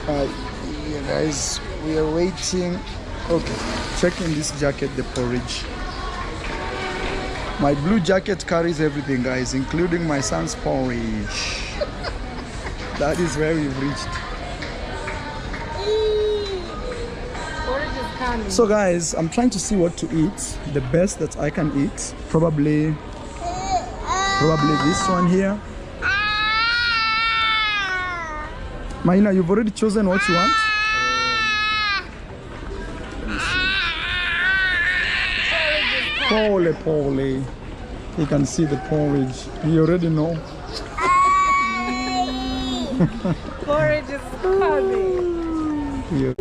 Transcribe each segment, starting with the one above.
Yeah, guys, we are waiting. Okay, checking this jacket, the porridge. My blue jacket carries everything, guys, including my son's porridge. That is where we've reached. Porridge is coming. So guys, I'm trying to see what to eat, the best that I can eat. Probably this one here. Maina, you've already chosen what you want? Pole. You can see the porridge. You already know. Porridge is coming. Yeah.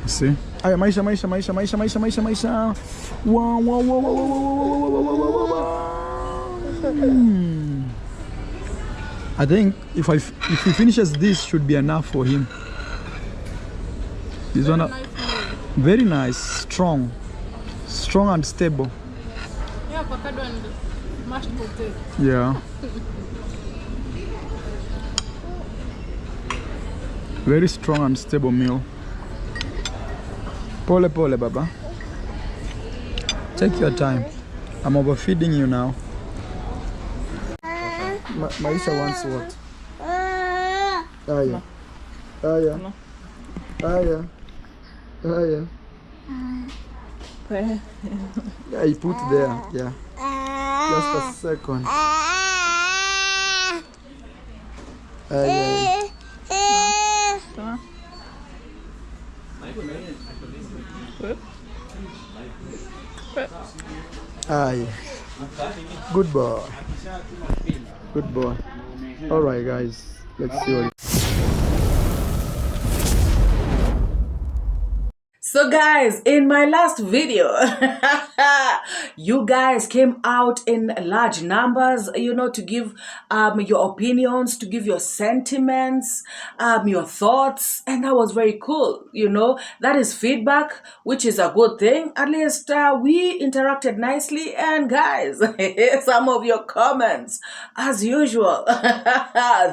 See? Ay, Maisha. Wow. I think if he finishes this, should be enough for him. This one, very nice, strong and stable. Yeah, avocado and mashed potato. Yeah. Very strong and stable meal. Pole, Baba. Take your time. I'm overfeeding you now. Maisha wants what? Yeah, you put there. Yeah. Just a second. Good boy. All right, guys. Let's see what. So guys, in my last video, you guys came out in large numbers, to give your opinions, to give your sentiments, your thoughts, and that was very cool. That is feedback, which is a good thing. At least we interacted nicely, and guys, some of your comments, as usual,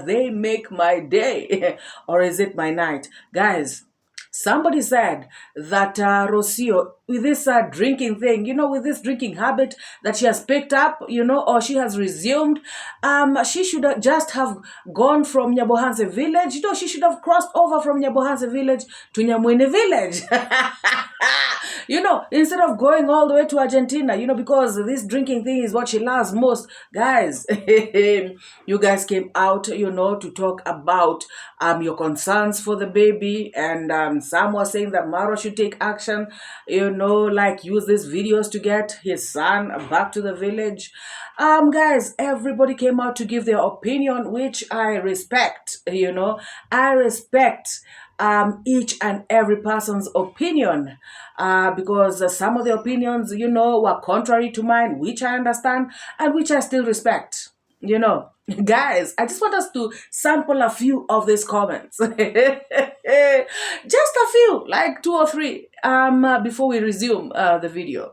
they make my day, or is it my night? Guys, somebody said that Rocio, with this drinking thing, with this drinking habit that she has picked up, or she has resumed, she should just have gone from Nyabohanse village. She should have crossed over from Nyabohanse village to Nyamwene village. Instead of going all the way to Argentina, because this drinking thing is what she loves most. Guys, you guys came out, to talk about your concerns for the baby, and some were saying that MORAA should take action, like use these videos to get his son back to the village. Guys, everybody came out to give their opinion, which I respect. I respect each and every person's opinion, because some of the opinions, were contrary to mine, which I understand and which I still respect. Guys, I just want us to sample a few of these comments. Just a few, like 2 or 3, before we resume the video.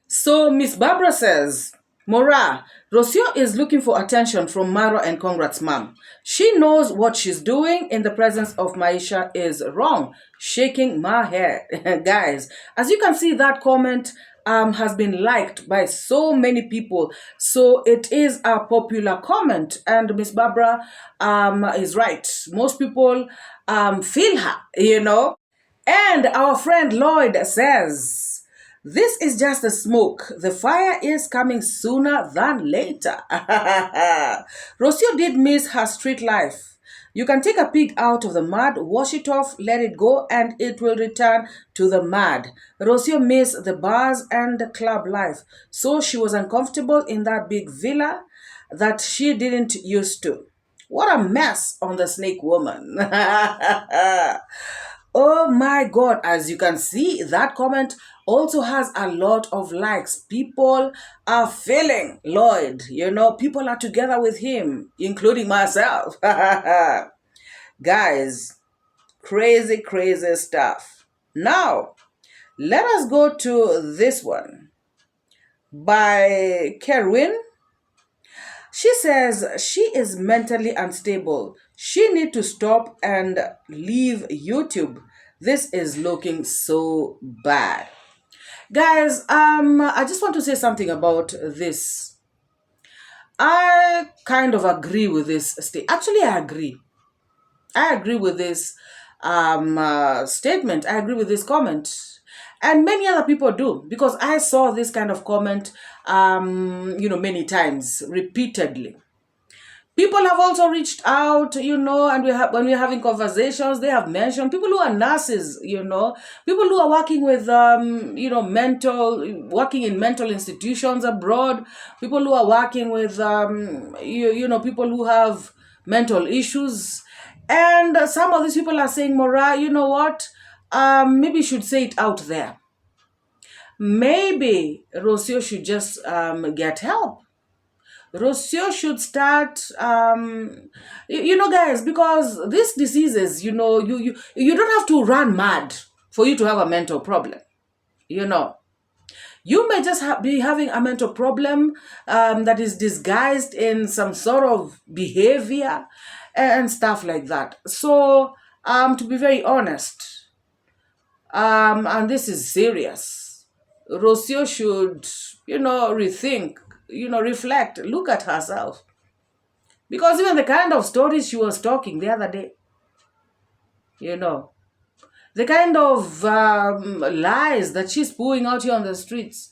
So Miss Barbara says, MORAA, Rocio is looking for attention from MORAA and Congrats mom. She knows what she's doing in the presence of Maisha is wrong. Shaking my head. Guys, as you can see, that comment has been liked by so many people. So it is a popular comment, and Miss Barbara is right. Most people feel her, And our friend Lloyd says, this is just a smoke. The fire is coming sooner than later. Rocio did miss her street life. You can take a pig out of the mud, wash it off, let it go, and it will return to the mud. Rocio missed the bars and the club life, so she was uncomfortable in that big villa that she didn't used to. What a mess on the snake woman. Oh my God, as you can see, that comment also has a lot of likes. People are feeling Lloyd, people are together with him, including myself. Guys, crazy stuff. Now, let us go to this one by Kerwin. She says she is mentally unstable. She need to stop and leave YouTube. This is looking so bad. Guys, I just want to say something about this. I kind of agree with this Actually, I agree. I agree with this statement. I agree with this comment. And many other people do, because I saw this kind of comment, many times, repeatedly. People have also reached out, and when we're having conversations, they have mentioned people who are nurses, people who are working with, working in mental institutions abroad, people who are working with, people who have mental issues. And some of these people are saying, MORAA, you know what? Maybe you should say it out there. Maybe ROCIO should just get help. ROCIO should start, guys, because these diseases, you don't have to run mad for you to have a mental problem. You may just be having a mental problem that is disguised in some sort of behavior and stuff like that. So, to be very honest, and this is serious, ROCIO should, rethink, reflect, look at herself. Because even the kind of stories she was talking the other day, the kind of lies that she's pulling out here on the streets.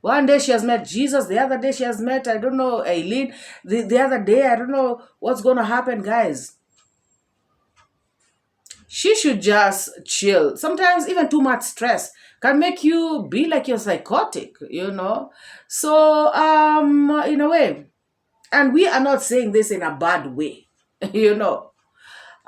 One day she has met Jesus, the other day she has met, I don't know, Aileen. The other day, I don't know what's going to happen, guys. She should just chill. Sometimes even too much stress can make you be like you're psychotic, So, in a way, and we are not saying this in a bad way,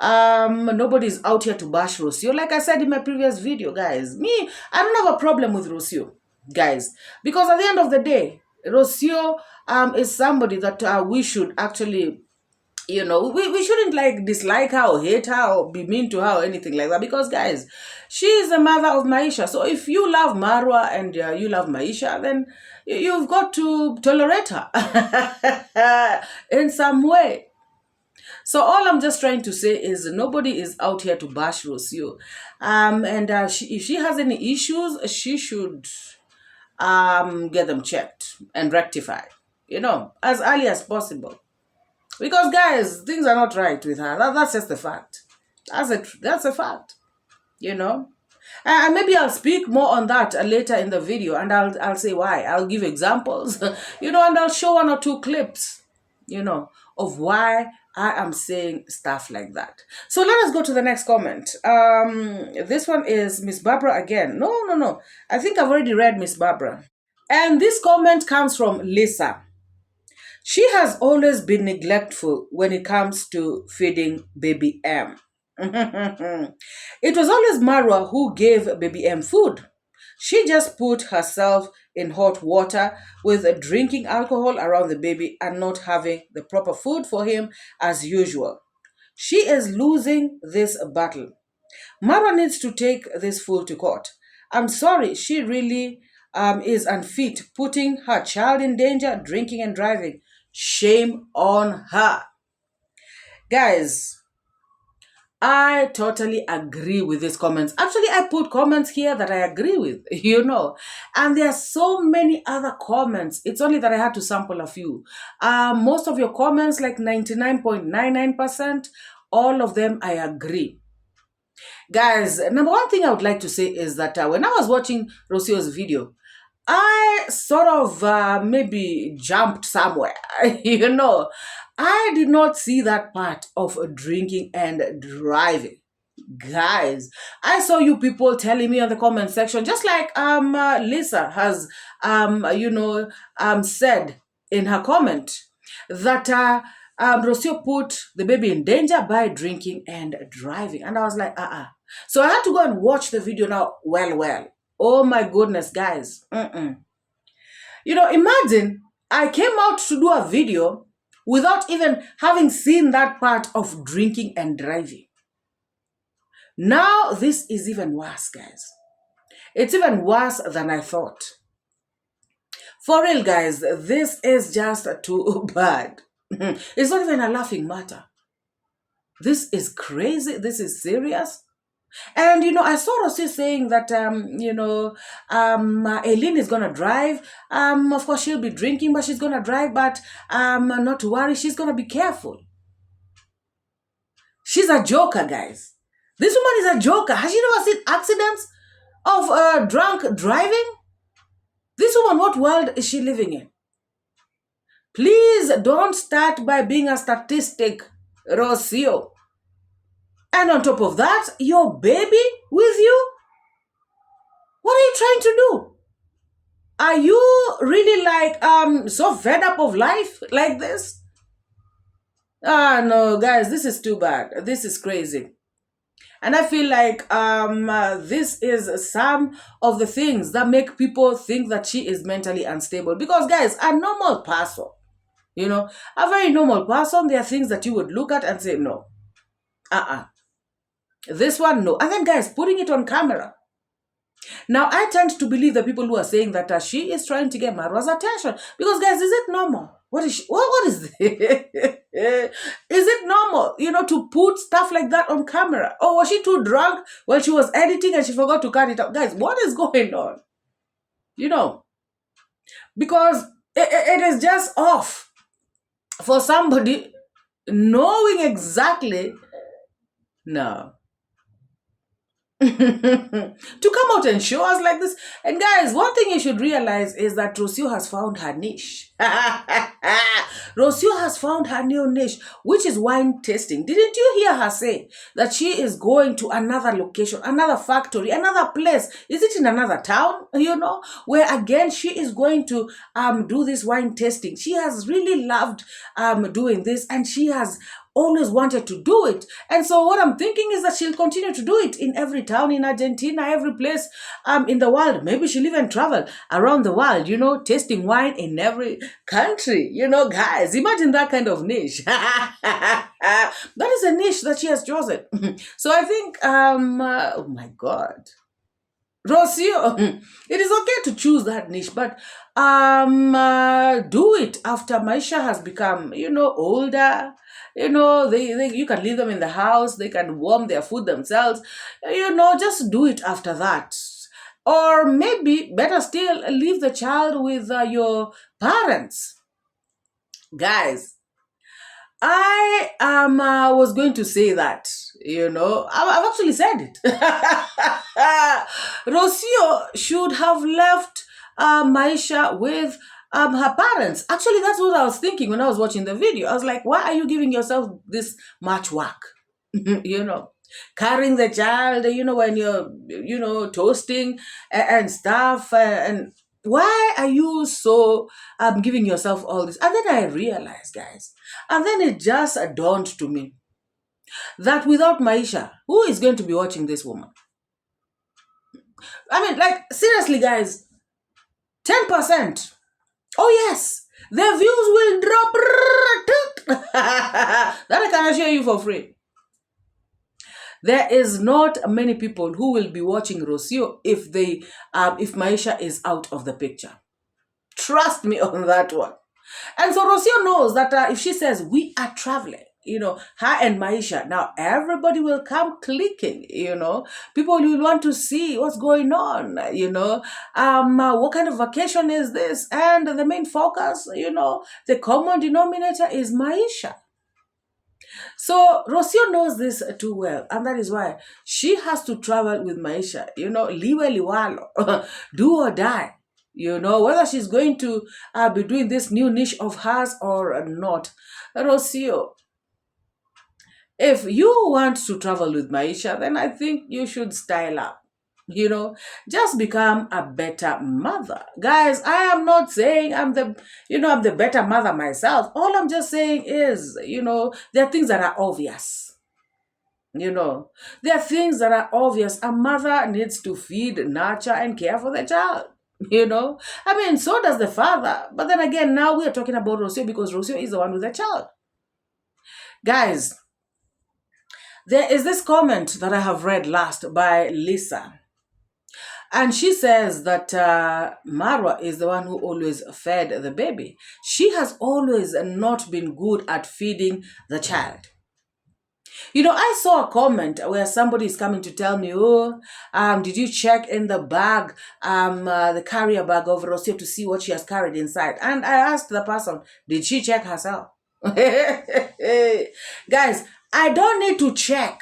Nobody's out here to bash ROCIO. Like I said in my previous video, guys, I don't have a problem with ROCIO, guys, because at the end of the day, ROCIO is somebody that we should actually, we shouldn't dislike her or hate her or be mean to her or anything like that, because guys, she is the mother of Maisha. So if you love Marwa and you love Maisha, then you've got to tolerate her in some way. So all I'm just trying to say is nobody is out here to bash ROCIO. And if she has any issues, she should get them checked and rectified, as early as possible. Because guys, things are not right with her. That's just the fact. That's a fact, And maybe I'll speak more on that later in the video, and I'll say why. I'll give examples, and I'll show 1 or 2 clips, of why I am saying stuff like that. So let us go to the next comment. This one is Miss Barbara again. No. I think I've already read Miss Barbara. And this comment comes from Lisa. She has always been neglectful when it comes to feeding baby M. It was always Marwa who gave baby M food. She just put herself in hot water with drinking alcohol around the baby and not having the proper food for him as usual. She is losing this battle. Marwa needs to take this fool to court. I'm sorry, she really is unfit, putting her child in danger, drinking and driving. Shame on her. Guys, I totally agree with these comments. Actually, I put comments here that I agree with, And there are so many other comments. It's only that I had to sample a few. Most of your comments, like 99.99%, all of them I agree. Guys, number one thing I would like to say is that when I was watching ROCIO'S video, I sort of maybe jumped somewhere, I did not see that part of drinking and driving. Guys, I saw you people telling me on the comment section, just like Lisa has, said in her comment, that ROCIO put the baby in danger by drinking and driving. And I was like, So I had to go and watch the video now. Well. Oh my goodness, guys. Imagine I came out to do a video without even having seen that part of drinking and driving. Now this is even worse, guys. It's even worse than I thought. For real, guys, this is just too bad. It's not even a laughing matter. This is crazy. This is serious. And, I saw Rocio saying that, Aileen is going to drive. Of course, she'll be drinking, but she's going to drive. But not to worry, she's going to be careful. She's a joker, guys. This woman is a joker. Has she never seen accidents of drunk driving? This woman, what world is she living in? Please don't start by being a statistic, Rocio. And on top of that, your baby with you? What are you trying to do? Are you really so fed up of life like this? No, guys, this is too bad. This is crazy. And I feel like this is some of the things that make people think that she is mentally unstable. Because, guys, a normal person, a very normal person, there are things that you would look at and say, no. This one, no. And then, guys, putting it on camera. Now, I tend to believe the people who are saying that she is trying to get Marwa's attention. Because, guys, is it normal? What is this? Is it normal, to put stuff like that on camera? Or was she too drunk while she was editing and she forgot to cut it out? Guys, what is going on? Because it is just off for somebody knowing exactly. No. To come out and show us like this. And guys, one thing you should realize is that Rocio has found her niche. Rocio has found her new niche, which is wine tasting. Didn't you hear her say that she is going to another location, another factory, another place? Is it in another town, where again she is going to do this wine tasting. She has really loved doing this, and she has always wanted to do it. And so what I'm thinking is that she'll continue to do it in every town in Argentina, every place in the world. Maybe she'll even travel around the world, tasting wine in every country. Guys, imagine that kind of niche. That is a niche that she has chosen. So I think, oh my God. Rocio, it is okay to choose that niche, but do it after Maisha has become, older. You can leave them in the house. They can warm their food themselves. Just do it after that. Or maybe, better still, leave the child with your parents. Guys, I was going to say that, I've actually said it. Rocio should have left Maisha with her parents. Actually, that's what I was thinking when I was watching the video. I was like, why are you giving yourself this much work? Carrying the child, when you're, toasting and stuff. And why are you so giving yourself all this? And then I realized, guys, and then it just dawned to me that without Maisha, who is going to be watching this woman? I mean, seriously, guys, 10%. Oh, yes, the views will drop. That I can assure you for free. There is not many people who will be watching Rocio if Maisha is out of the picture. Trust me on that one. And so Rocio knows that if she says, we are traveling, her and Maisha, now everybody will come clicking, people will want to see what's going on, what kind of vacation is this? And the main focus, the common denominator is Maisha. So Rocio knows this too well, and that is why she has to travel with Maisha, liwe liwalo, do or die, whether she's going to be doing this new niche of hers or not. Rocio, if you want to travel with Maisha, then I think you should style up. Just become a better mother. Guys, I am not saying I'm the better mother myself. All I'm just saying is, there are things that are obvious. There are things that are obvious. A mother needs to feed, nurture, and care for the child. I mean, so does the father. But then again, now we are talking about Rocio because Rocio is the one with the child. Guys, there is this comment that I have read last by Lisa. And she says that Marwa is the one who always fed the baby. She has always not been good at feeding the child. You know, I saw a comment where somebody is coming to tell me, oh, did you check in the bag, the carrier bag of Rocio to see what she has carried inside? And I asked the person, did she check herself? Guys, I don't need to check.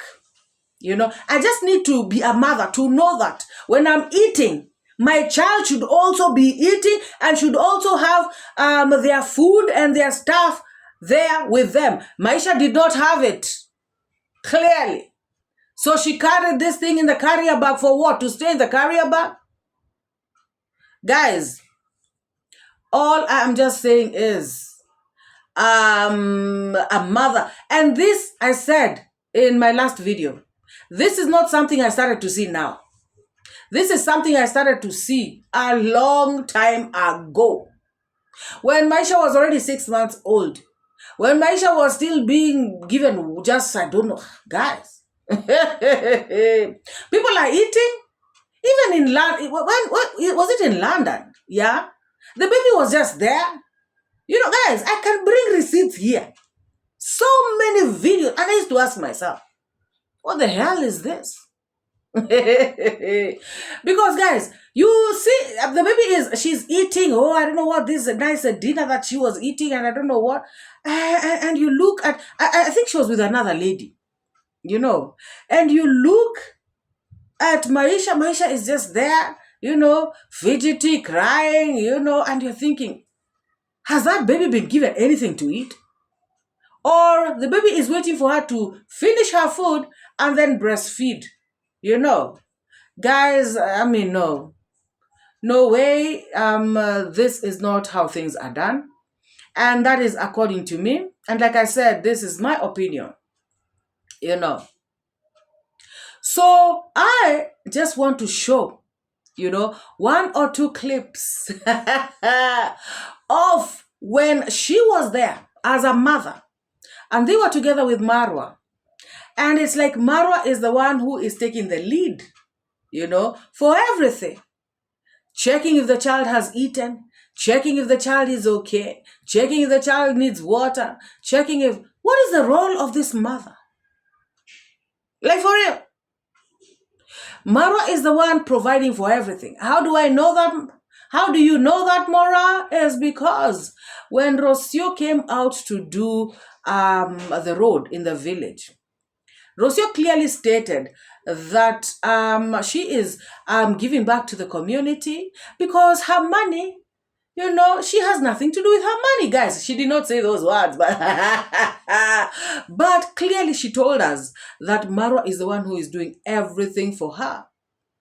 You know, I just need to be a mother to know that when I'm eating, my child should also be eating and should also have their food and their stuff there with them. Maisha did not have it, clearly. So she carried this thing in the carrier bag for what? To stay in the carrier bag? Guys, all I'm just saying is, a mother, and this I said in my last video, this is not something I started to see now. This is something I started to see a long time ago. When Maisha was already 6 months old. When Maisha was still being given just, I don't know, guys. People are eating. Even in London, was it in London? Yeah. The baby was just there. You know, guys, I can bring receipts here. So many videos. And I used to ask myself, what the hell is this? Because, guys, you see, the baby she's eating, oh, I don't know what, this nice dinner that she was eating, and I don't know what. And you look at, I think she was with another lady, you know, and you look at Maisha. Maisha is just there, you know, fidgety, crying, you know, and you're thinking, has that baby been given anything to eat? Or the baby is waiting for her to finish her food and then breastfeed, you know. Guys, I mean, no way. This is not how things are done. And that is according to me. And like I said, this is my opinion, you know. So I just want to show, you know, 1 or 2 clips of when she was there as a mother and they were together with Marwa. And it's like Marwa is the one who is taking the lead, you know, for everything. Checking if the child has eaten, checking if the child is okay, checking if the child needs water, checking if... What is the role of this mother? Like, for real. Marwa is the one providing for everything. How do I know that? How do you know that, MORAA? Is because when Rocio came out to do the road in the village, Rocio clearly stated that she is giving back to the community because her money, you know, she has nothing to do with her money, guys. She did not say those words, but clearly she told us that Marwa is the one who is doing everything for her.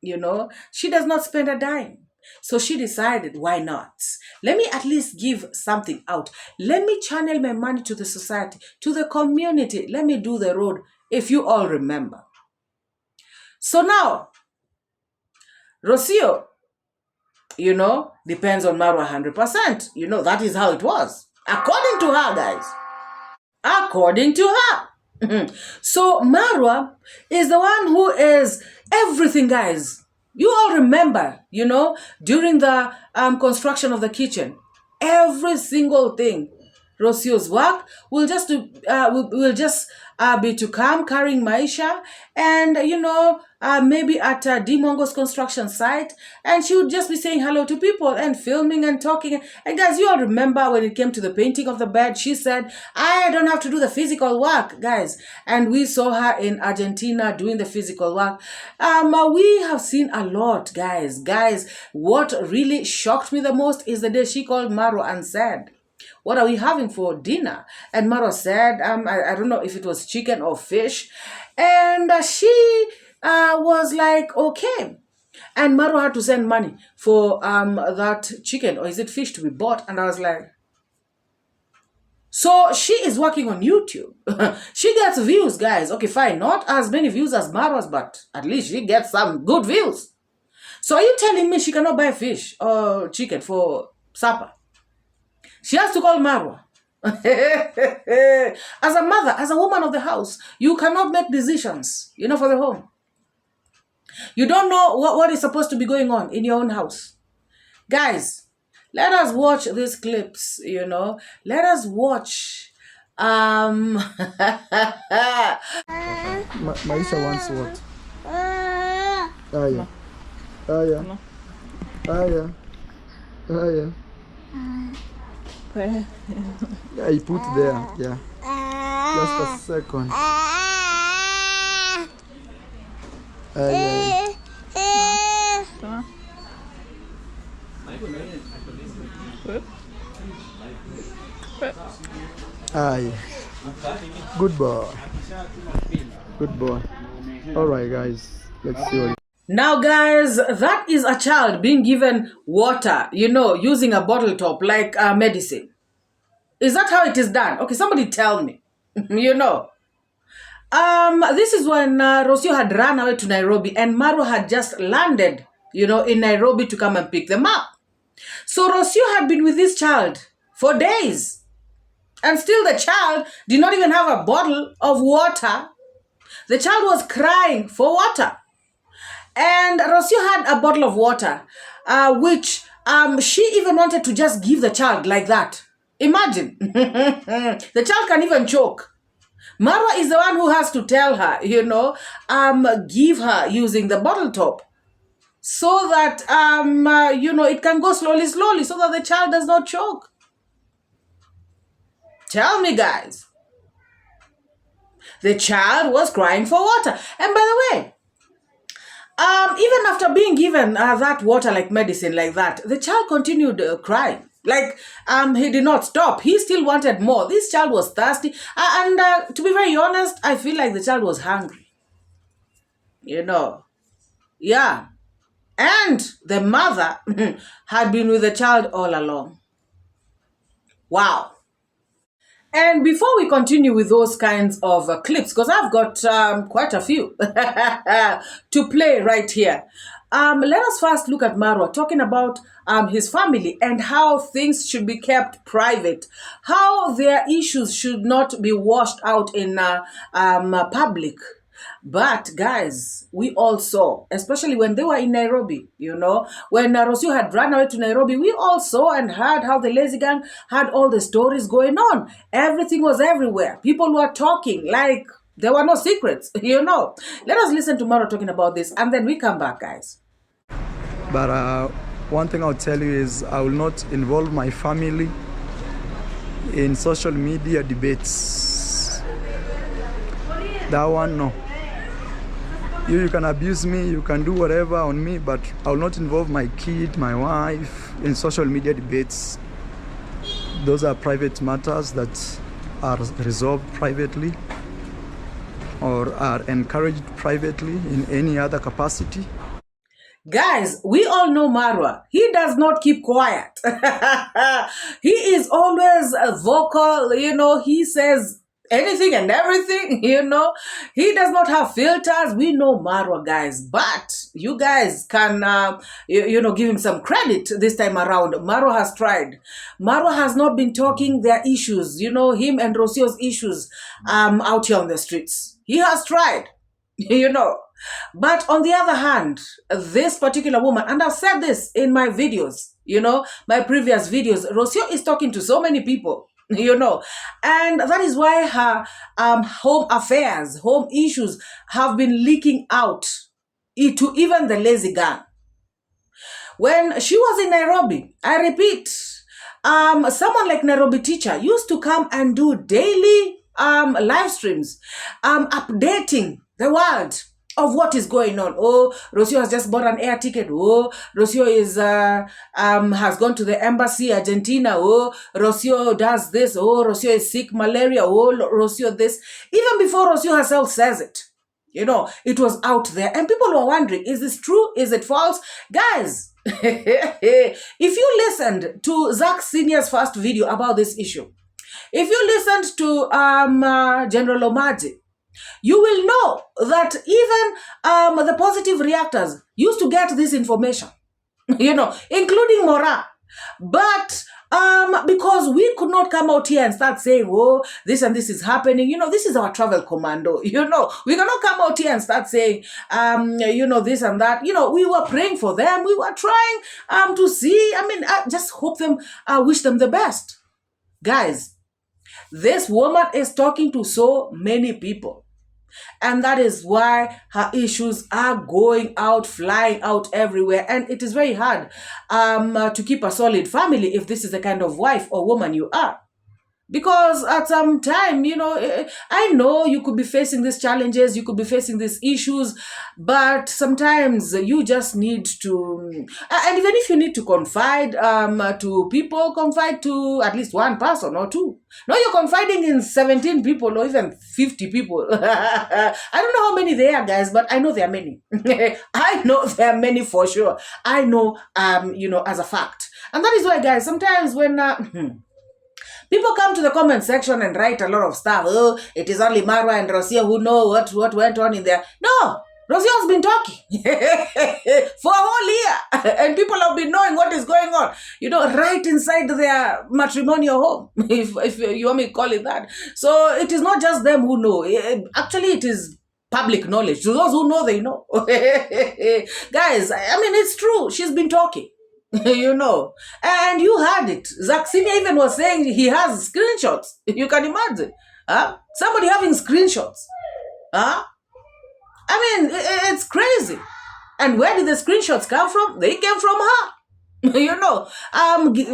You know, she does not spend a dime. So she decided, why not? Let me at least give something out. Let me channel my money to the society, to the community. Let me do the road, if you all remember. So now, Rocio, you know, depends on Marwa 100%. You know, that is how it was. According to her, guys. According to her. So Marwa is the one who is everything, guys. You all remember, you know, during the construction of the kitchen, every single thing. Rocio's work will just be to come carrying Maisha and, you know, maybe at Dimongo's construction site, and she would just be saying hello to people and filming and talking. And guys, you all remember when it came to the painting of the bed, she said, I don't have to do the physical work, guys. And we saw her in Argentina doing the physical work. We have seen a lot, guys. Guys, what really shocked me the most is the day she called Marwa and said, what are we having for dinner? And Marwa said, I don't know if it was chicken or fish. And she was like, okay. And Marwa had to send money for that chicken, or is it fish, to be bought. And I was like, so she is working on YouTube. She gets views, guys. Okay, fine. Not as many views as Marwa's, but at least she gets some good views. So are you telling me she cannot buy fish or chicken for supper? She has to call Marwa. As a mother, as a woman of the house, you cannot make decisions, you know, for the home. You don't know what is supposed to be going on in your own house. Guys, let us watch these clips, you know. Let us watch. Maisha wants what? Aya. Aya. Aya. Aya. Yeah, you put there. Yeah. Just a second. Aya. Aye. Good boy. Good boy. All right, guys. Let's see what. Now, guys, that is a child being given water, you know, using a bottle top like medicine. Is that how it is done? Okay, somebody tell me. You know. This is when ROCIO had run away to Nairobi and Marwa had just landed, you know, in Nairobi to come and pick them up. So ROCIO had been with this child for days. And still the child did not even have a bottle of water. The child was crying for water. And ROCIO had a bottle of water, which she even wanted to just give the child like that. Imagine. The child can even choke. Marwa is the one who has to tell her, you know, give her using the bottle top. So that, you know, it can go slowly so that the child does not choke. Tell me, guys. The child was crying for water. And by the way, even after being given that water like medicine like that, the child continued crying. Like, he did not stop. He still wanted more. This child was thirsty. And to be very honest, I feel like the child was hungry. You know. Yeah. And the mother had been with the child all along. Wow. And before we continue with those kinds of clips, because I've got quite a few to play right here, let us first look at Marwa talking about his family and how things should be kept private, how their issues should not be washed out in public. But guys, we all saw, especially when they were in Nairobi, you know, when ROCIO had run away to Nairobi, we all saw and heard how the lazy gang had all the stories going on. Everything was everywhere. People were talking like there were no secrets, you know. Let us listen to Marwa talking about this and then we come back, guys. But one thing I'll tell you is I will not involve my family in social media debates. That one, no. You can abuse me, you can do whatever on me, but I will not involve my kid, my wife in social media debates. Those are private matters that are resolved privately or are encouraged privately in any other capacity. Guys, we all know Marwa. He does not keep quiet. He is always vocal, you know, he says anything and everything, you know. He does not have filters. We know Marwa, guys. But you guys can, you know, give him some credit this time around. Marwa has tried. Marwa has not been talking their issues, you know, him and ROCIO'S issues out here on the streets. He has tried, you know. But on the other hand, this particular woman, and I've said this in my videos, you know, my previous videos, ROCIO is talking to so many people, you know, and that is why her home affairs, home issues have been leaking out to even the lazy gang. When she was in Nairobi, I repeat, someone like Nairobi Teacher used to come and do daily live streams, updating the world of what is going on. Oh, ROCIO has just bought an air ticket. Oh, ROCIO is has gone to the embassy, Argentina. Oh, ROCIO does this. Oh, ROCIO is sick, malaria. Oh, ROCIO this. Even before ROCIO herself says it, you know, it was out there. And people were wondering, is this true? Is it false? Guys, if you listened to Zach Senior's first video about this issue, if you listened to General Omaji, you will know that even the positive reactors used to get this information, you know, including MORAA. But Because we could not come out here and start saying, oh, this and this is happening. This is our travel commando. We cannot come out here and start saying, this and that. We were praying for them. We were trying to see. I just hope them, wish them the best. Guys, this woman is talking to so many people. And that is why her issues are going out, flying out everywhere. And it is very hard to keep a solid family if this is the kind of wife or woman you are. Because at some time, I know you could be facing these challenges, you could be facing these issues, but sometimes you just need to, and even if you need to confide to people, confide to at least one person or two. No, you're confiding in 17 people or even 50 people. I don't know how many there are, guys, but I know there are many. I know there are many for sure. I know, as a fact. And that is why, guys, sometimes when... people come to the comment section and write a lot of stuff. Oh, it is only Marwa and Rocio who know what went on in there. No, Rocio's been talking for a whole year. And people have been knowing what is going on, right inside their matrimonial home, if you want me to call it that. So it is not just them who know. Actually, it is public knowledge. To those who know, they know. Guys, it's true. She's been talking. And you heard it. 𝐷𝐘𝐒 even was saying he has screenshots. You can imagine. Somebody having screenshots. It's crazy. And where did the screenshots come from? They came from her.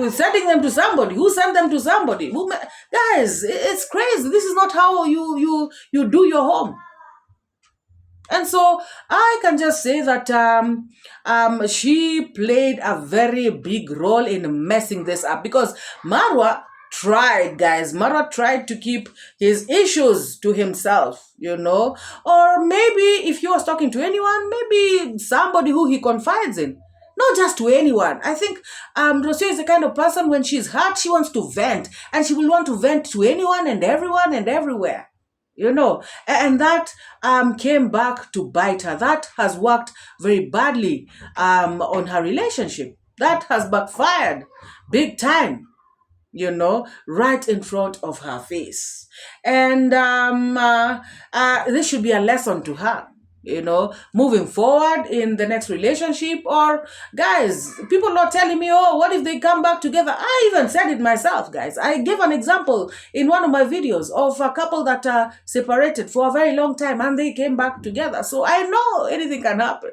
Sending them to somebody. Who sent them to somebody? Guys, it's crazy. This is not how you do your home. And so I can just say that she played a very big role in messing this up, because Marwa tried, guys. Marwa tried to keep his issues to himself, or maybe if he was talking to anyone, maybe somebody who he confides in. Not just to anyone. I think Rocio is the kind of person, when she's hurt, she wants to vent, and she will want to vent to anyone and everyone and everywhere. And that came back to bite her. That has worked very badly on her relationship. That has backfired big time, right in front of her face. And this should be a lesson to her, moving forward in the next relationship. Or, guys, people are telling me, oh, what if they come back together? I even said it myself, guys. I gave an example in one of my videos of a couple that are separated for a very long time and they came back together. So I know anything can happen.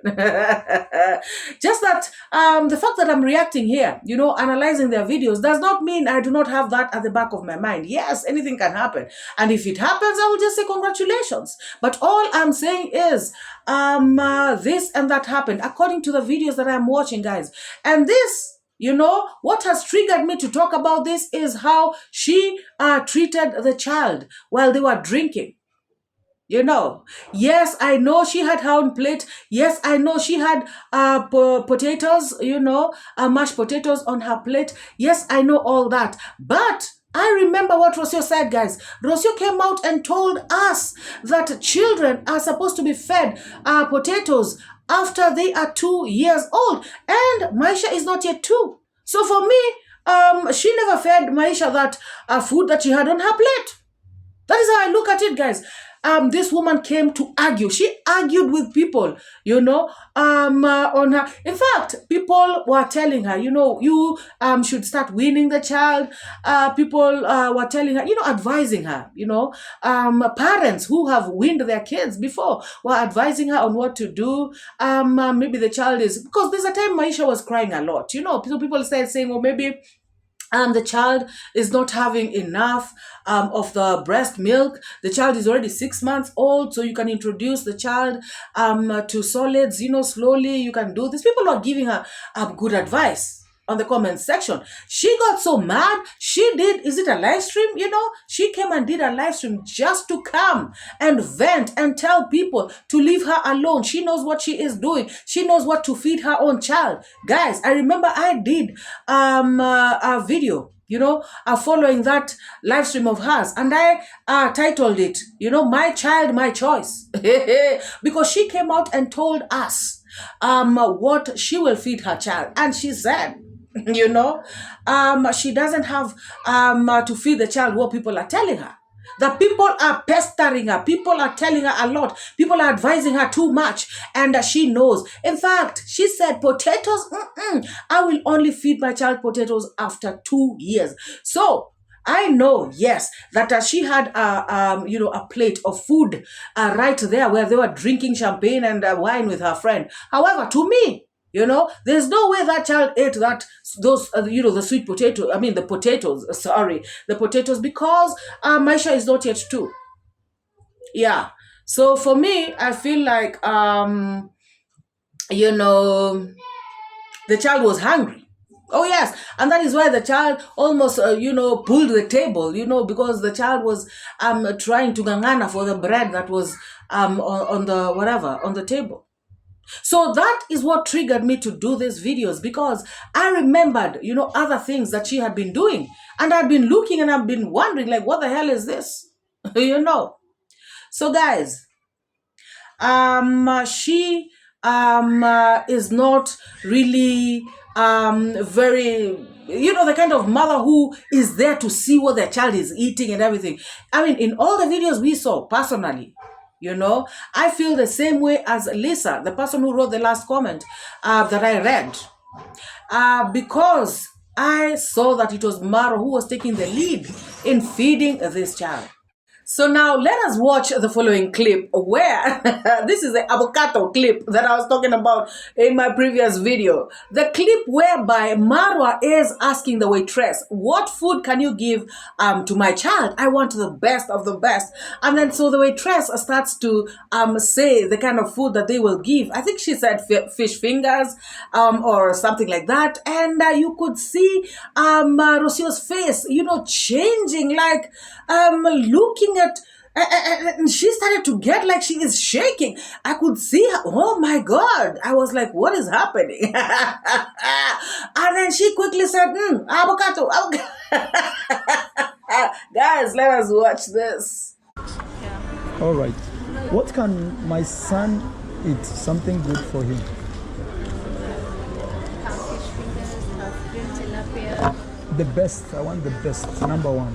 Just that the fact that I'm reacting here, analyzing their videos, does not mean I do not have that at the back of my mind. Yes, anything can happen. And if it happens, I will just say congratulations. But all I'm saying is, this and that happened according to the videos that I'm watching, guys. And this, what has triggered me to talk about this is how she treated the child while they were drinking. Yes, I know she had her own plate. Yes, I know she had potatoes, mashed potatoes on her plate. Yes, I know all that. But I remember what Rocio said, guys. Rocio came out and told us that children are supposed to be fed potatoes after they are 2 years old. And Maisha is not yet 2. So for me, she never fed Maisha that food that she had on her plate. That is how I look at it, guys. This woman came to argue. She argued with people, on her. In fact, people were telling her, you should start weaning the child. People were telling her, advising her, parents who have weaned their kids before were advising her on what to do. Maybe the child is, because there's a time Maisha was crying a lot, so people started saying, well, maybe the child is not having enough of the breast milk. The child is already 6 months old, so you can introduce the child to solids, slowly. You can do this. People are giving her good advice on the comment section. She got so mad. She did, is it a live stream? She came and did a live stream just to come and vent and tell people to leave her alone. She knows what she is doing. She knows what to feed her own child. Guys, I remember I did a video, following that live stream of hers. And I titled it, My Child, My Choice. Because she came out and told us what she will feed her child. And she said, You know, she doesn't have to feed the child what people are telling her. The people are pestering her. People are telling her a lot. People are advising her too much. And she knows. In fact, she said, potatoes, I will only feed my child potatoes after 2 years. So I know, yes, that she had a plate of food right there where they were drinking champagne and wine with her friend. However, to me, there's no way that child ate the sweet potato. I mean, the potatoes. The potatoes, because Maisha is not yet 2. Yeah. So for me, I feel like the child was hungry. Oh yes, and that is why the child almost pulled the table, because the child was trying to gangana for the bread that was on the table. So that is what triggered me to do these videos, because I remembered, other things that she had been doing, and I'd been looking and I've been wondering, like, what the hell is this? So guys, she is not really very, the kind of mother who is there to see what their child is eating and everything. I mean, in all the videos we saw, personally, I feel the same way as Lisa, the person who wrote the last comment that I read, because I saw that it was MORAA who was taking the lead in feeding this child. So now let us watch the following clip where, this is the avocado clip that I was talking about in my previous video. The clip whereby MORAA is asking the waitress, what food can you give to my child? I want the best of the best. And then so the waitress starts to say the kind of food that they will give. I think she said fish fingers or something like that. And you could see ROCIO'S face, changing, like looking at, and she started to get like she is shaking. I could see her. Oh my God. I was like, what is happening? And then she quickly said, avocado. Guys, let us watch this. All right. What can my son eat? Something good for him. Fish fingers, grilled tilapia. The best. I want the best. Number 1.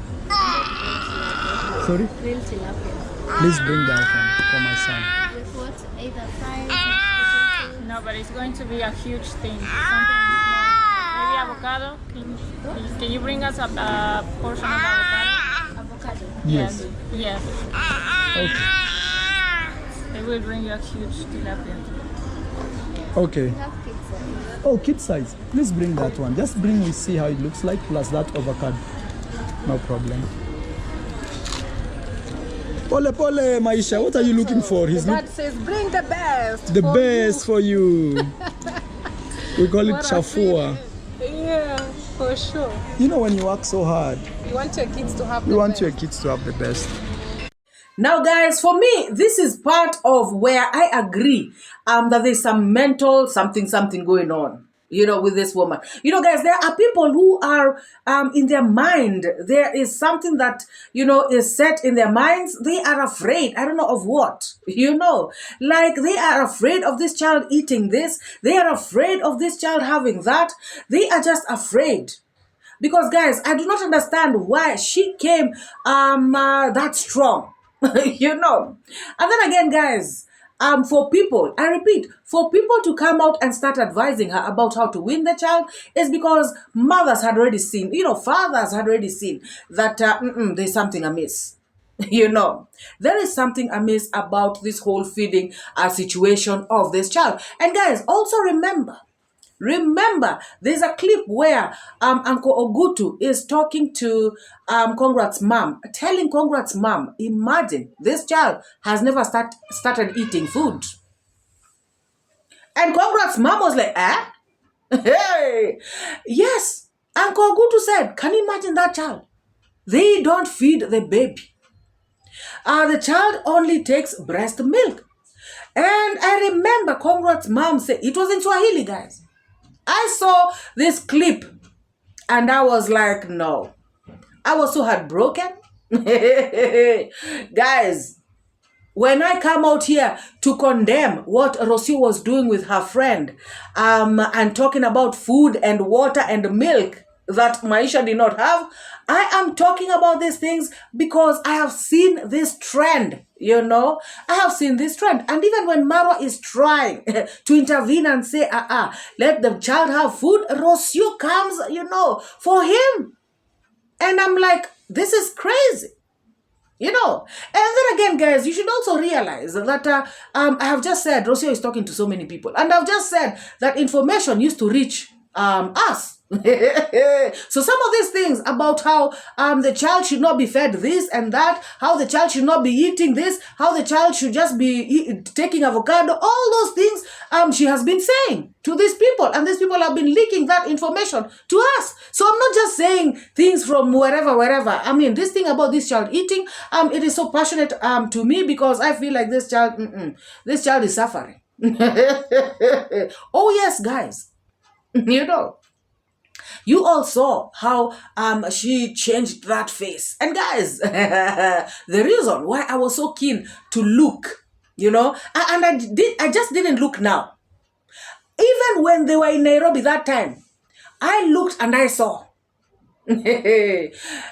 Sorry? Grilled tilapia. Please bring that one for my son. With what? Either fries, potato. No, but it's going to be a huge thing. Something small. Maybe avocado. Can you bring us a portion of avocado? Avocado? Yes. Yes. Okay. They will bring you a huge tilapia. Okay. We have pizza. Oh, kid size. Please bring that one. Just bring, we see how it looks like, plus that avocado. No problem. Pole pole, Maisha, what are you looking for? Dad says, bring the best. The best for you. We call it chafua. Yeah, for sure. When you work so hard, You want your kids to have you the want best. your kids to have the best. Now, guys, for me, this is part of where I agree that there's some mental something going on, with this woman. Guys, there are people who are in their mind. There is something that, is set in their minds. They are afraid. I don't know of what, like they are afraid of this child eating this. They are afraid of this child having that. They are just afraid. Because, guys, I do not understand why she came that strong. And then again, guys, for people, I repeat, for people to come out and start advising her about how to win the child is because mothers had already seen, fathers had already seen that there's something amiss. There is something amiss about this whole feeding situation of this child. And guys, also Remember, there's a clip where Uncle Ogutu is talking to Conrad's mom, telling Conrad's mom, imagine this child has never started eating food. And Conrad's mom was like, Hey! Yes, Uncle Ogutu said, can you imagine that child? They don't feed the baby. The child only takes breast milk. And I remember Conrad's mom said, it was in Swahili, guys. I saw this clip and I was like, no. I was so heartbroken. Guys, when I come out here to condemn what Rocio was doing with her friend, and talking about food and water and milk that Maisha did not have, I am talking about these things because I have seen this trend, you know. I have seen this trend. And even when Marwa is trying to intervene and say, let the child have food, Rocio comes, you know, for him. And I'm like, this is crazy. You know, and then again, guys, you should also realize that I have just said Rocio is talking to so many people, and I've just said that information used to reach us. So some of these things about how the child should not be fed this and that, how the child should not be eating this, how the child should just be taking avocado, all those things she has been saying to these people, and these people have been leaking that information to us. So I'm not just saying things from wherever. I mean, this thing about this child eating, it is so passionate to me, because I feel like this child is suffering. Oh yes, guys, you know. You all saw how she changed that face. And guys, the reason why I was so keen to look, you know, and I just didn't look now. Even when they were in Nairobi that time, I looked and I saw.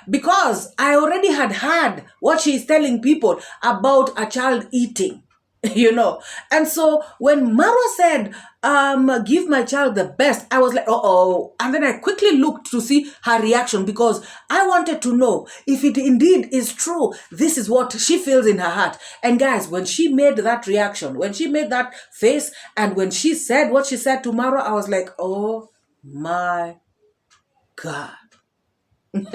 Because I already had heard what she is telling people about a child eating. You know, and so when Marwa said, give my child the best, I was like, uh-oh. And then I quickly looked to see her reaction, because I wanted to know if it indeed is true. This is what she feels in her heart. And guys, when she made that reaction, when she made that face, and when she said what she said to Marwa, I was like, oh my God. Guys,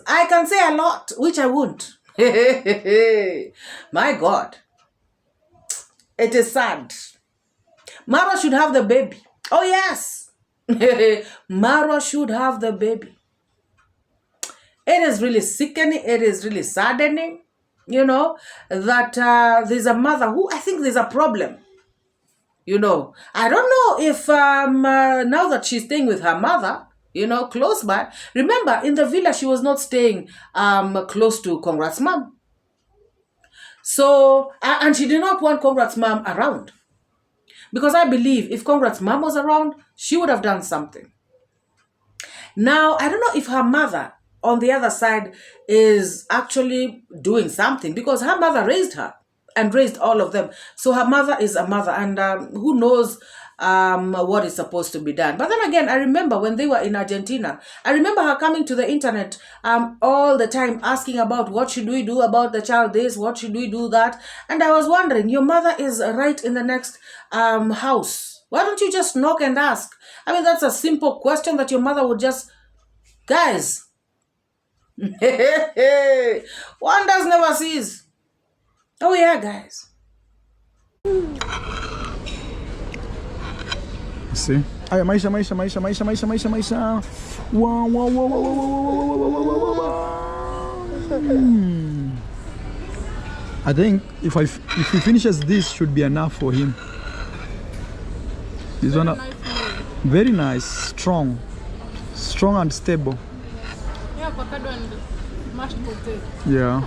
I can say a lot, which I won't. My God, it is sad. Marwa should have the baby. Oh yes, Marwa should have the baby. It is really sickening. It is really saddening, you know, that there's a mother who, I think there's a problem. You know, I don't know if now that she's staying with her mother, you know, close by. Remember, in the villa, she was not staying close to Congrats' mom. So, and she did not want Congrats' mom around. Because I believe if Congrats' mom was around, she would have done something. Now, I don't know if her mother, on the other side, is actually doing something, because her mother raised her and raised all of them. So her mother is a mother, and who knows what is supposed to be done. But then again, I remember when they were in Argentina, I remember her coming to the internet all the time asking about what should we do about the child this, what should we do that. And I was wondering, your mother is right in the next house. Why don't you just knock and ask? I mean, that's a simple question that your mother would just, guys, one does never sees. Oh yeah, guys. See? Ay, Maisha. Wow. I think if he finishes this, should be enough for him. This one, very nice, strong and stable. Yeah, avocado and mashed potato. Yeah.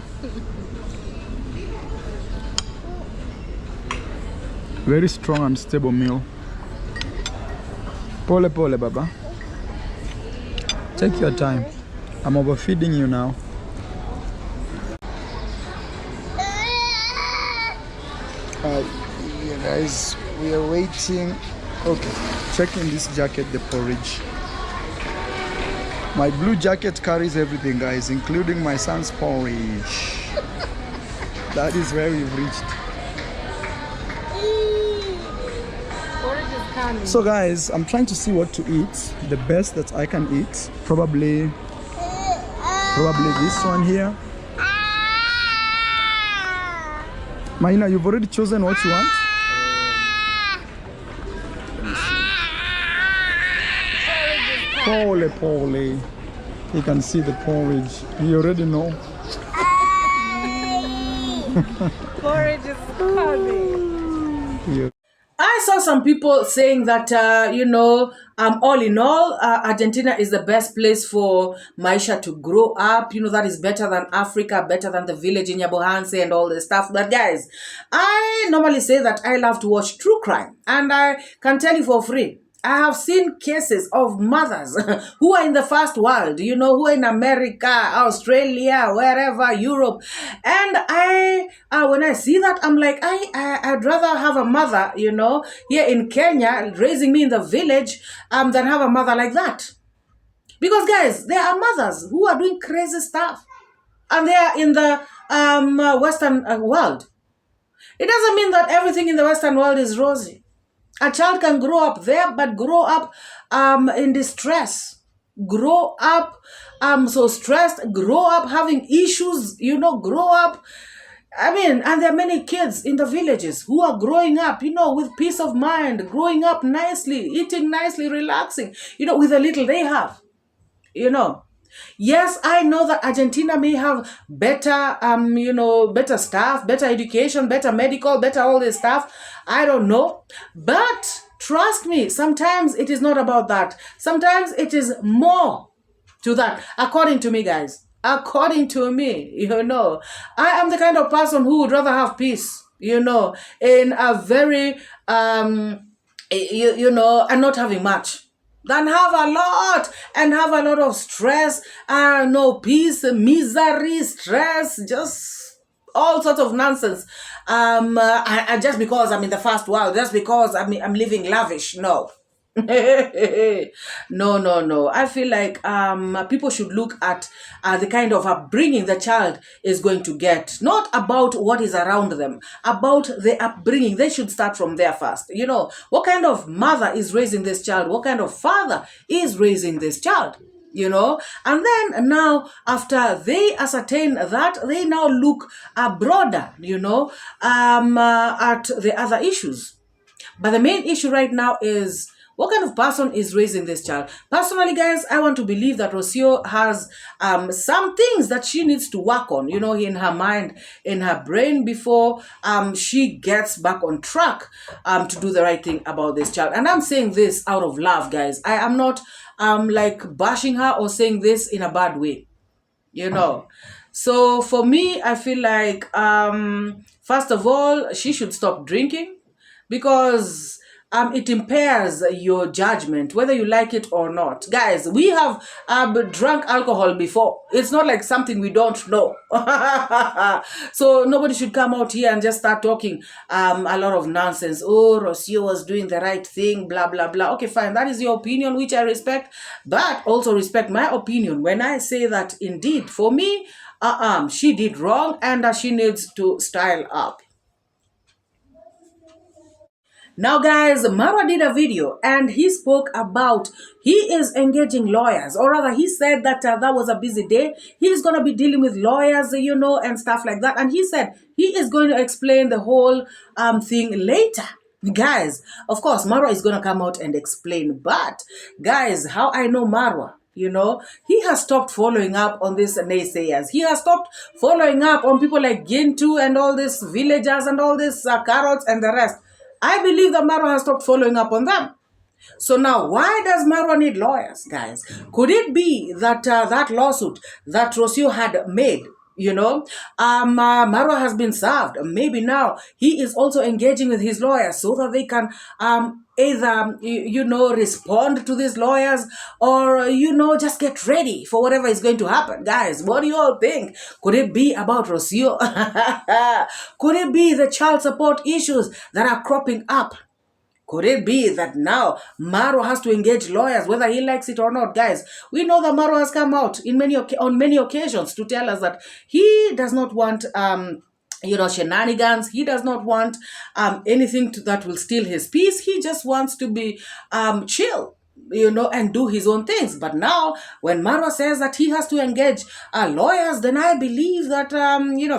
Very strong and stable meal. Pole, Baba. Take your time. I'm overfeeding you now. Yeah, guys, we are waiting. Okay, checking this jacket, the porridge. My blue jacket carries everything, guys, including my son's porridge. That is where we've reached. So guys, I'm trying to see what to eat, the best that I can eat. Probably this one here. Maina, you've already chosen what you want? Pole. You can see the porridge. You already know. Porridge is coming. Yeah. I I saw some people saying that, all in all, Argentina is the best place for Maisha to grow up. That is better than Africa, better than the village in �H𝐿𝐻𝐻 and all this stuff. But guys, I normally say that I love to watch true crime. And I can tell you for free, I have seen cases of mothers who are in the first world, who are in America, Australia, wherever, Europe. And when I see that, I'm like, I'd rather have a mother, here in Kenya, raising me in the village, than have a mother like that. Because guys, there are mothers who are doing crazy stuff. And they are in the Western world. It doesn't mean that everything in the Western world is rosy. A child can grow up there, but grow up in distress. Grow up so stressed. Grow up having issues, grow up. And there are many kids in the villages who are growing up, with peace of mind, growing up nicely, eating nicely, relaxing, with the little they have, Yes, I know that Argentina may have better, better staff, better education, better medical, better all this stuff. I don't know. But trust me, sometimes it is not about that. Sometimes it is more to that. According to me, guys. According to me, I am the kind of person who would rather have peace, in a very, and not having much, than have a lot and have a lot of stress, no peace, misery, stress, just all sorts of nonsense. And just because I'm in the first world, just because I'm living lavish, no. No. I feel like people should look at the kind of upbringing the child is going to get. Not about what is around them, about the upbringing. They should start from there first. What kind of mother is raising this child? What kind of father is raising this child? And then now after they ascertain that, they now look broader, at the other issues. But the main issue right now is, what kind of person is raising this child? Personally, guys, I want to believe that Rocio has some things that she needs to work on, in her mind, in her brain, before she gets back on track to do the right thing about this child. And I'm saying this out of love, guys. I am not like bashing her or saying this in a bad way, So for me, I feel like, first of all, she should stop drinking, because it impairs your judgment, whether you like it or not. Guys, we have drunk alcohol before. It's not like something we don't know. So nobody should come out here and just start talking a lot of nonsense. Oh, Rocio was doing the right thing, blah, blah, blah. Okay, fine. That is your opinion, which I respect. But also respect my opinion when I say that, indeed, for me, she did wrong and she needs to style up. Now, guys, Marwa did a video and he spoke about he is engaging lawyers, or rather he said that that was a busy day. He's going to be dealing with lawyers, and stuff like that. And he said he is going to explain the whole thing later. Guys, of course, Marwa is going to come out and explain. But, guys, how I know Marwa, he has stopped following up on these naysayers. He has stopped following up on people like Gintu and all these villagers and all these carrots and the rest. I believe that Marwa has stopped following up on them. So now, why does Marwa need lawyers, guys? Could it be that that lawsuit that Rocio had made, Marwa has been served? Maybe now he is also engaging with his lawyers so that they can either, respond to these lawyers, or, just get ready for whatever is going to happen. Guys, what do you all think? Could it be about Rocio? Could it be the child support issues that are cropping up? Could it be that now Marwa has to engage lawyers, whether he likes it or not? Guys, we know that Marwa has come out on many occasions to tell us that he does not want shenanigans. He does not want anything that will steal his peace. He just wants to be chill, and do his own things. But now, when Marwa says that he has to engage lawyers, then I believe that,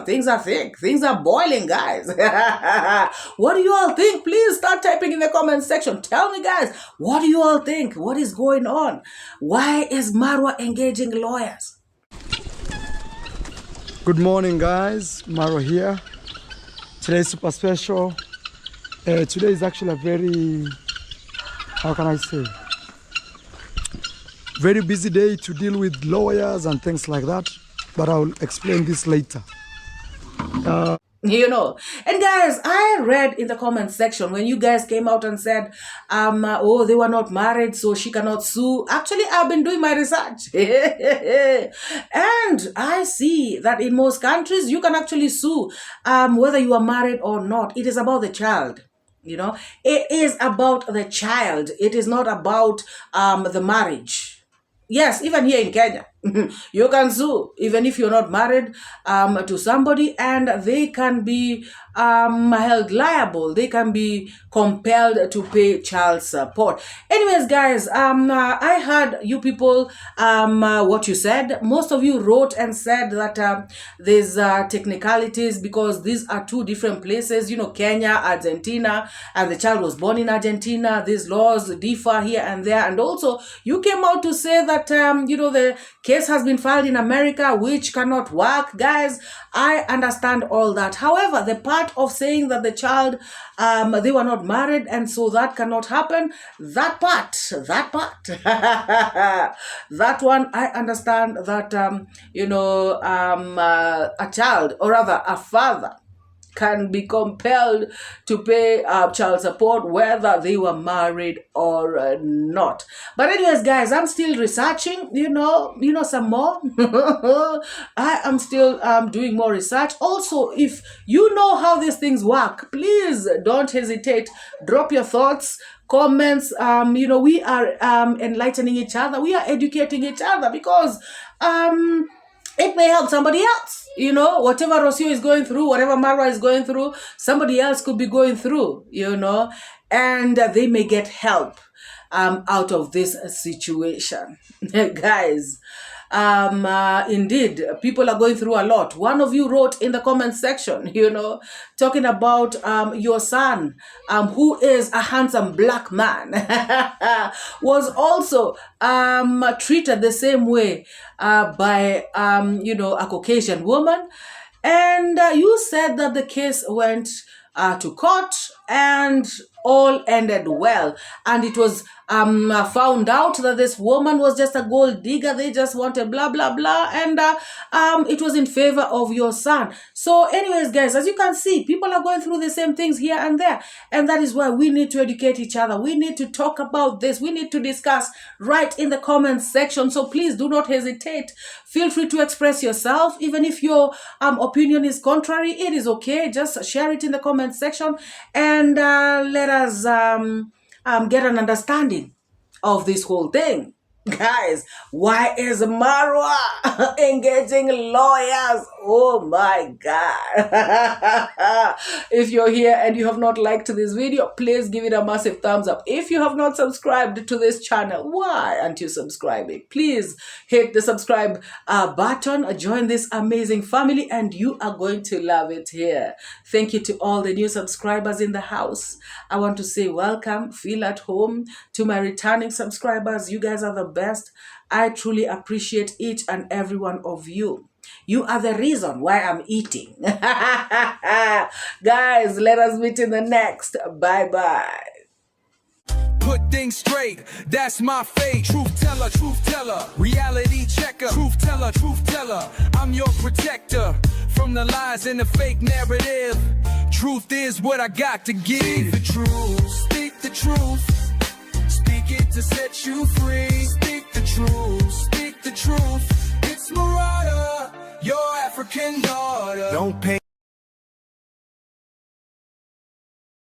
things are thick. Things are boiling, guys. What do you all think? Please start typing in the comment section. Tell me, guys, what do you all think? What is going on? Why is Marwa engaging lawyers? Good morning, guys. Marwa here. Today's super special. Today is actually a very, how can I say, very busy day to deal with lawyers and things like that, but I'll explain this later. You know, and guys, I read in the comment section when you guys came out and said, oh, they were not married, so she cannot sue. Actually, I've been doing my research. And I see that in most countries, you can actually sue, whether you are married or not. It is about the child. You know, it is about the child. It is not about the marriage. Yes, even here in Kenya, you can sue even if you're not married to somebody, and they can be held liable. They can be compelled to pay child support. Anyways, guys, I heard you people what you said. Most of you wrote and said that there's technicalities because these are two different places. You know, Kenya, Argentina, and the child was born in Argentina. These laws differ here and there. And also, you came out to say that you know, the case has been filed in America, which cannot work. Guys, I understand all that. However, the part of saying that the child, they were not married and so that cannot happen, that part, that one, I understand that, you know, a child, or rather a father, can be compelled to pay child support whether they were married or not. But anyways, guys, I'm still researching, you know some more. I am still doing more research. Also, if you know how these things work, please don't hesitate. Drop your thoughts, comments. You know, we are enlightening each other. We are educating each other because it may help somebody else. You know, whatever ROCIO is going through, whatever MORAA is going through, somebody else could be going through, you know, and they may get help out of this situation. Guys, indeed, people are going through a lot. One of you wrote in the comment section, you know, talking about your son, who is a handsome black man, was also treated the same way by, you know, a Caucasian woman. And you said that the case went to court and all ended well. And it was found out that this woman was just a gold digger. They just wanted blah, blah, blah. And it was in favor of your son. So anyways, guys, as you can see, people are going through the same things here and there. And that is why we need to educate each other. We need to talk about this. We need to discuss right in the comments section. So please do not hesitate. Feel free to express yourself. Even if your opinion is contrary, it is okay. Just share it in the comments section. And let us get an understanding of this whole thing. Guys, why is MORAA engaging lawyers? Oh my God. If you're here and you have not liked this video, please give it a massive thumbs up. If you have not subscribed to this channel, why aren't you subscribing? Please hit the subscribe button, join this amazing family, and you are going to love it here. Thank you to all the new subscribers in the house. I want to say welcome, feel at home. To my returning subscribers, you guys are the best. I truly appreciate each and every one of you. You are the reason why I'm eating. Guys, let us meet in the next. Bye-bye. Put things straight, that's my fate. Truth teller, reality checker. Truth teller, I'm your protector from the lies and the fake narrative. Truth is what I got to give. Speak the truth, speak it to set you free.